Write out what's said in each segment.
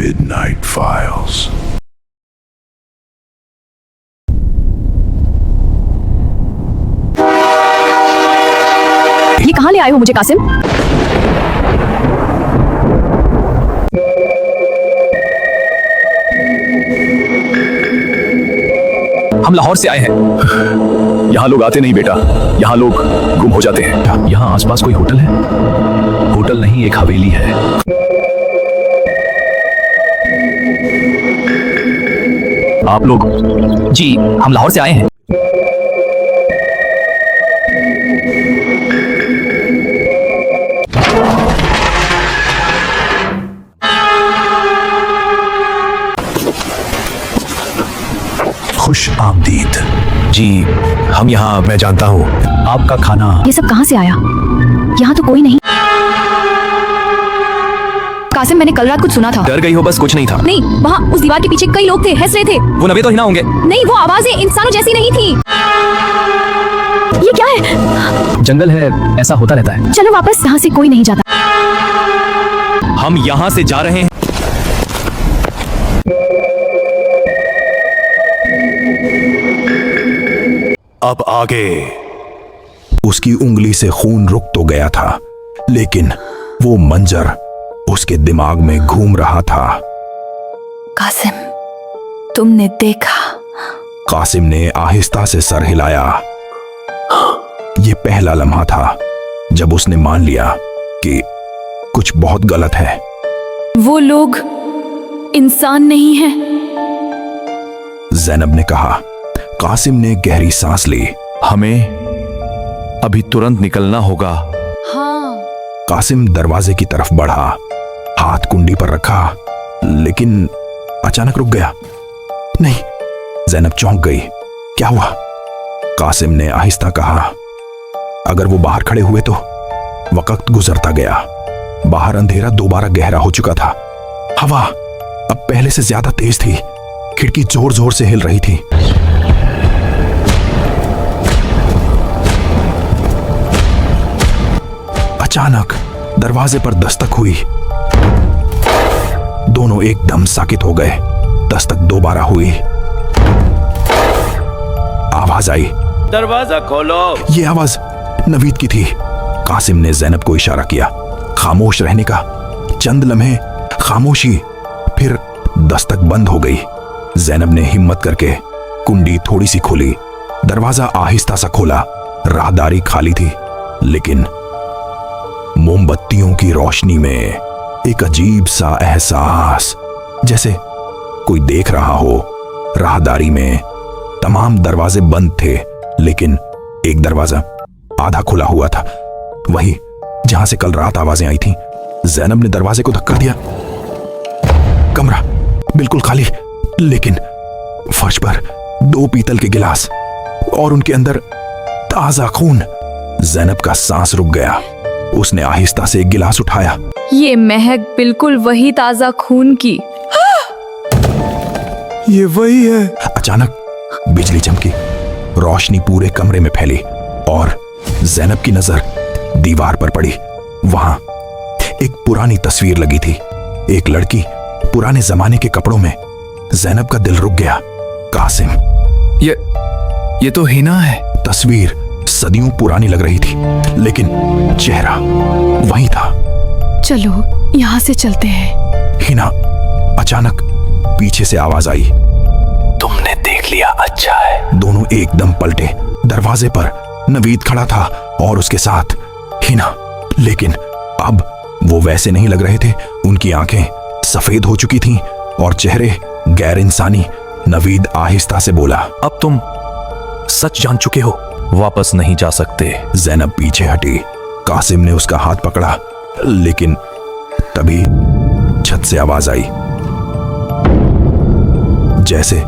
Midnight Files. ये कहाँ ले आए हो मुझे कासिम? हम लाहौर से आए हैं। यहाँ लोग आते नहीं बेटा, यहाँ लोग गुम हो जाते हैं। यहाँ आसपास कोई होटल है? होटल नहीं, एक हवेली है। आप लोग? जी, हम लाहौर से आए हैं। खुश आमदीद। जी, हम यहाँ, मैं जानता हूँ आपका खाना। ये सब कहाँ से आया? यहाँ तो कोई नहीं। कासिम, मैंने कल रात कुछ सुना था। डर गई हो? बस कुछ नहीं था। नहीं, वहाँ उस दीवार के पीछे कई लोग थे, हंस रहे थे। वो नबी तो हिना होंगे। नहीं, वो आवाजें इंसानों जैसी नहीं थी। ये क्या है? जंगल है, ऐसा होता रहता है। चलो वापस, यहाँ से कोई नहीं जाता। हम यहाँ से जा रहे हैं। अब आगे। उसकी उंगली से खून रुक तो गया था, लेकिन वो मंजर उसके दिमाग में घूम रहा था। कासिम, तुमने देखा? कासिम ने आहिस्ता से सर हिलाया। ये पहला लम्हा था जब उसने मान लिया कि कुछ बहुत गलत है। वो लोग इंसान नहीं हैं। ज़ैनब ने कहा। कासिम ने गहरी सांस ली। हमें अभी तुरंत निकलना होगा। हाँ। कासिम दरवाजे की तरफ बढ़ा, हाथ कुंडी पर रखा, लेकिन अचानक रुक गया। नहीं। ज़ैनब चौंक गई। क्या हुआ? कासिम ने आहिस्ता कहा, अगर वो बाहर खड़े हुए तो। वक्त गुजरता गया। बाहर अंधेरा दोबारा गहरा हो चुका था। हवा अब पहले से ज्यादा तेज थी। खिड़की जोर जोर से हिल रही थी। अचानक दरवाजे पर दस्तक हुई। दोनों एकदम साकित हो गए। दस्तक दोबारा हुई। आवाज आई, दरवाजा खोलो। ये आवाज नवीद की थी। कासिम ने ज़ैनब को इशारा किया, खामोश रहने का। चंद लम्हे खामोशी, फिर दस्तक बंद हो गई। ज़ैनब ने हिम्मत करके कुंडी थोड़ी सी खोली। दरवाजा आहिस्ता सा खोला। राहदारी खाली थी, लेकिन मोमबत्तियों की रोशनी में एक अजीब सा एहसास, जैसे कोई देख रहा हो। राहदारी में तमाम दरवाजे बंद थे, लेकिन एक दरवाजा आधा खुला हुआ था, वही जहां से कल रात आवाजें आई थीं। ज़ैनब ने दरवाजे को धक्का दिया। कमरा बिल्कुल खाली, लेकिन फर्श पर 2 पीतल के गिलास और उनके अंदर ताजा खून। ज़ैनब का सांस रुक गया। उसने आहिस्ता से एक गिलास उठाया। ये महक बिल्कुल वही ताजा खून की। ये वही है। अचानक बिजली चमकी, रोशनी पूरे कमरे में फैली और ज़ैनब की नजर दीवार पर पड़ी। वहां एक पुरानी तस्वीर लगी थी, एक लड़की पुराने जमाने के कपड़ों में। ज़ैनब का दिल रुक गया। कासिम, ये तो हिना है। तस्वीर सदियों पुरानी लग रही थी, लेकिन चेहरा वही था। चलो यहाँ से चलते हैं। हिना। अचानक पीछे से आवाज आई, तुमने देख लिया, अच्छा है। दोनों एकदम पलटे। दरवाजे पर नवीद खड़ा था और उसके साथ हिना, लेकिन अब वो वैसे नहीं लग रहे थे। उनकी आंखें सफेद हो चुकी थीं और चेहरे गैर इंसानी। नवीद आहिस्ता से बोला, अब तुम सच जान चुके हो, वापस नहीं जा सकते। ज़ैनब पीछे हटी। कासिम ने उसका हाथ पकड़ा, लेकिन तभी छत से आवाज आई, जैसे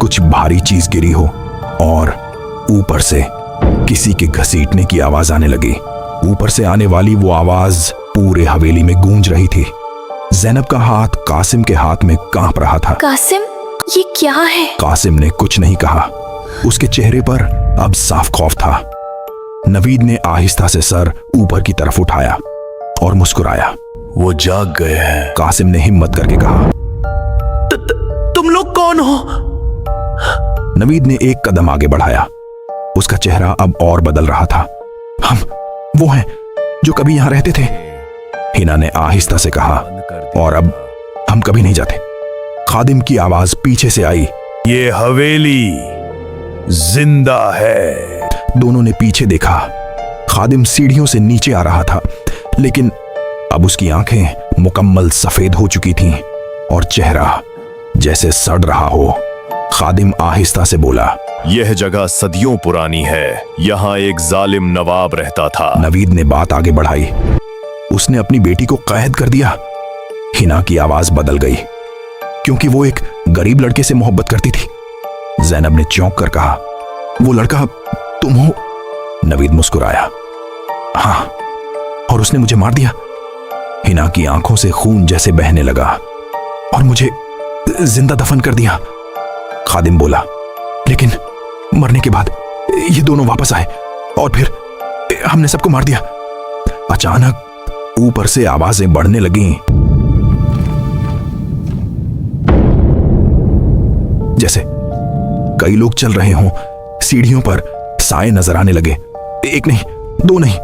कुछ भारी चीज गिरी हो, और ऊपर से किसी के घसीटने की आवाज आने लगी। ऊपर से आने वाली वो आवाज पूरे हवेली में गूंज रही थी। ज़ैनब का हाथ कासिम के हाथ में कांप रहा था। कासिम, ये क्या है? कासिम ने कुछ नहीं कहा। उसके चेहरे पर अब साफ खौफ था। नवीद ने आहिस्ता से सर ऊपर की तरफ उठाया और मुस्कुराया। वो जाग गए हैं। कासिम ने हिम्मत करके कहा, कौन हो? नवीद ने एक कदम आगे बढ़ाया। उसका चेहरा अब और बदल रहा था। हम वो हैं जो कभी यहां रहते थे, हिना ने आहिस्ता से कहा, और अब हम कभी नहीं जाते। खादिम की आवाज पीछे से आई। ये हवेली जिंदा है। दोनों ने पीछे देखा। खादिम सीढ़ियों से नीचे आ रहा था, लेकिन अब उसकी आंखें मुकम्मल सफेद हो चुकी थीं और चेहरा जैसे सड़ रहा हो। खादिम आहिस्ता से बोला, यह जगह सदियों पुरानी है। यहाँ एक जालिम नवाब रहता था। नवीद ने बात आगे बढ़ाई। उसने अपनी बेटी को कैद कर दिया। हिना की आवाज बदल गई, क्योंकि वो एक गरीब लड़के से मोहब्बत करती थी। जैनब ने चौंक कर कहा, वो लड़का तुम हो? नवीद मुस्कुराया, हाँ, और उसने मुझे मार दिया। हिना की आंखों से खून जैसे बहने लगा। और मुझे जिंदा दफन कर दिया। खादिम बोला, लेकिन मरने के बाद ये दोनों वापस आए और फिर हमने सबको मार दिया। अचानक ऊपर से आवाजें बढ़ने लगीं, जैसे कई लोग चल रहे हों। सीढ़ियों पर साए नजर आने लगे। एक नहीं, दो नहीं,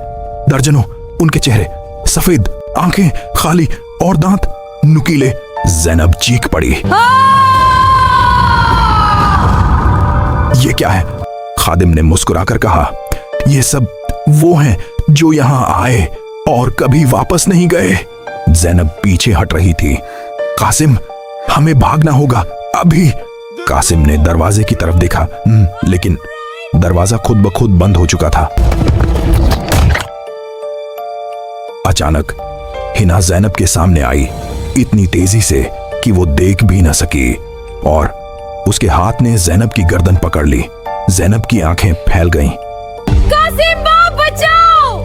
दर्जनों। उनके चेहरे सफेद, आंखें खाली और दांत नुकीले। जैनब चीख पड़ी, ये क्या है? खादिम ने मुस्कुराकर कहा, ये सब वो हैं जो यहां आए और कभी वापस नहीं गए। जैनब पीछे हट रही थी। कासिम, हमें भागना होगा अभी। कासिम ने दरवाजे की तरफ देखा, लेकिन दरवाजा खुद ब खुद बंद हो चुका था। अचानक हिना जैनब के सामने आई, इतनी तेजी से कि वो देख भी न सकी, और उसके हाथ ने जैनब की गर्दन पकड़ ली। जैनब की आंखें फैल गईं। कासिम, बाप बचाओ!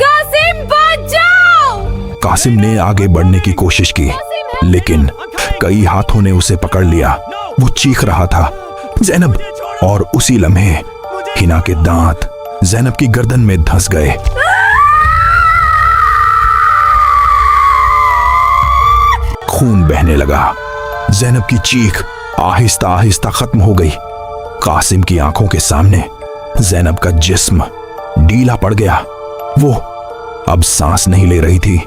कासिम, बचाओ! कासिम ने आगे बढ़ने की कोशिश की, लेकिन कई हाथों ने उसे पकड़ लिया। वो चीख रहा था, जैनब! और उसी लम्हे हिना के दांत जैनब की गर्दन में धंस गए। खून बहने लगा। जैनब की चीख आहिस्ता आहिस्ता खत्म हो गई। कासिम की आंखों के सामने जैनब का जिस्म ढीला पड़ गया। वो अब सांस नहीं ले रही थी।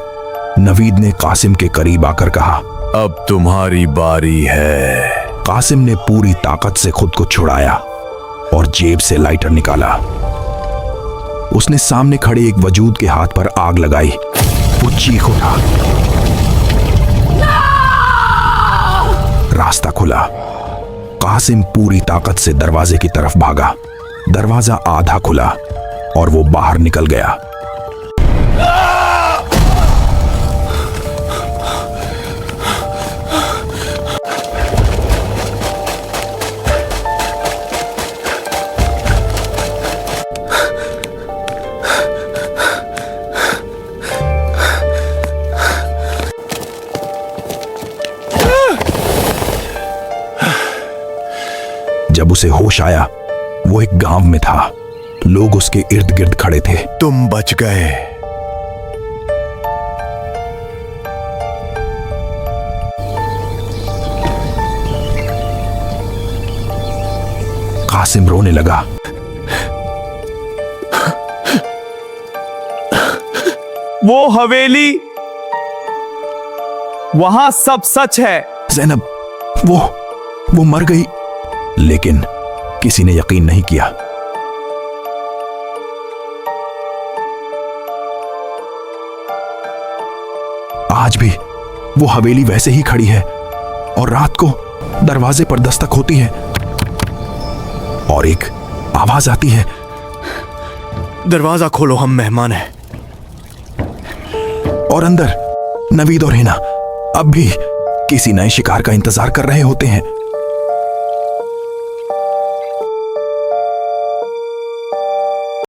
नवीद ने कासिम के करीब आकर कहा, अब तुम्हारी बारी है। कासिम ने पूरी ताकत से खुद को छुड़ाया और जेब से लाइटर निकाला। उसने सामने खड़े एक वजूद के हाथ पर आग लगाई। वो चीख उठा। रास्ता खुला। कासिम पूरी ताकत से दरवाजे की तरफ भागा। दरवाजा आधा खुला और वो बाहर निकल गया। जब उसे होश आया, वो एक गांव में था। लोग उसके इर्द गिर्द खड़े थे। तुम बच गए। कासिम रोने लगा। वो हवेली, वहां सब सच है। जैनब, वो मर गई। लेकिन किसी ने यकीन नहीं किया। आज भी वो हवेली वैसे ही खड़ी है और रात को दरवाजे पर दस्तक होती है और एक आवाज आती है, दरवाजा खोलो, हम मेहमान हैं। और अंदर नवीद और हिना अब भी किसी नए शिकार का इंतजार कर रहे होते हैं।